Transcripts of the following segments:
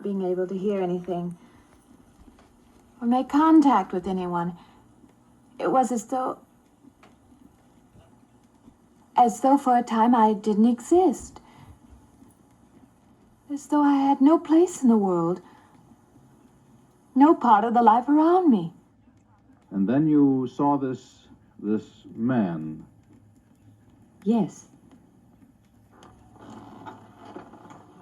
being able to hear anything or make contact with anyone. It was as though for a time I didn't exist. As though I had no place in the world. No part of the life around me. And then you saw this man. Yes.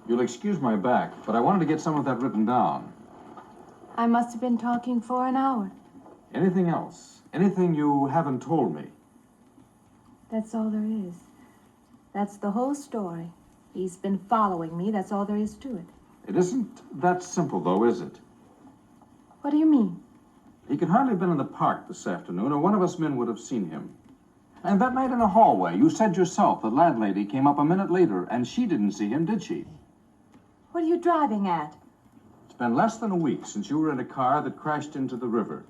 You'll excuse my back, but I wanted to get some of that written down. I must have been talking for an hour. Anything else? Anything you haven't told me? That's all there is. That's the whole story. He's been following me. That's all there is to it. It isn't that simple, though, is it? What do you mean? He could hardly have been in the park this afternoon, or one of us men would have seen him. And that night in the hallway, you said yourself the landlady came up a minute later, and she didn't see him, did she? What are you driving at? It's been less than a week since you were in a car that crashed into the river.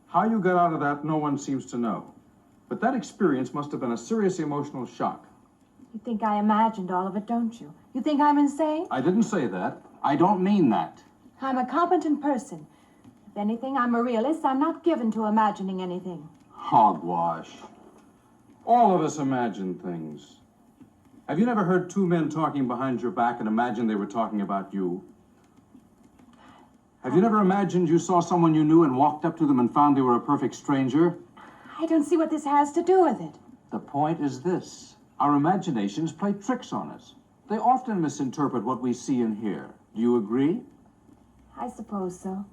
How you got out of that, no one seems to know. But that experience must have been a serious emotional shock. You think I imagined all of it, don't you? You think I'm insane? I didn't say that. I don't mean that. I'm a competent person. If anything, I'm a realist. I'm not given to imagining anything. Hogwash. All of us imagine things. Have you never heard two men talking behind your back and imagined they were talking about you? Have you never imagined you saw someone you knew and walked up to them and found they were a perfect stranger? I don't see what this has to do with it. The point is this. Our imaginations play tricks on us. They often misinterpret what we see and hear. Do you agree? I suppose so.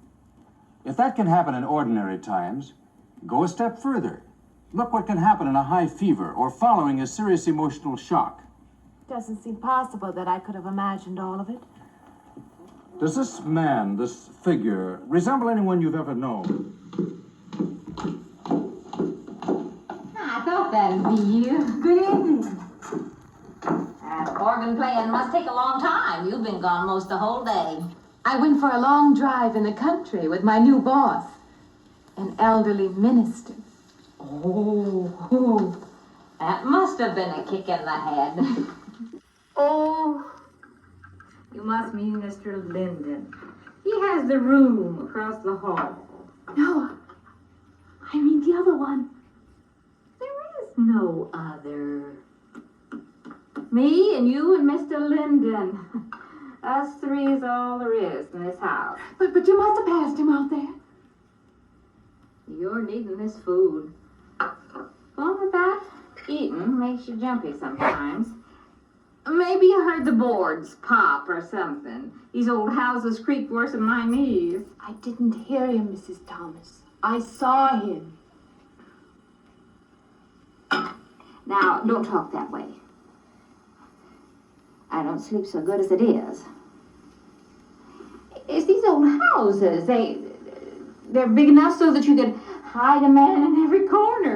If that can happen in ordinary times, go a step further. Look what can happen in a high fever or following a serious emotional shock. It doesn't seem possible that I could have imagined all of it. Does this man, this figure, resemble anyone you've ever known? I thought that'd be you. Good evening. That organ playing must take a long time. You've been gone most the whole day. I went for a long drive in the country with my new boss, an elderly minister. Oh, that must have been a kick in the head. Oh, you must mean Mr. Linden. He has the room across the hall. No, I mean the other one. There is no other. Me and you and Mr. Linden. Us three is all there is in this house. But you must have passed him out there. You're needing this food. Going about eating makes you jumpy sometimes. Maybe you heard the boards pop or something. These old houses creak worse than my knees. I didn't hear him, Mrs. Thomas. I saw him. Now, don't talk that way. I don't sleep so good as it is. It's these old houses. They're big enough so that you could hide a man in every corner.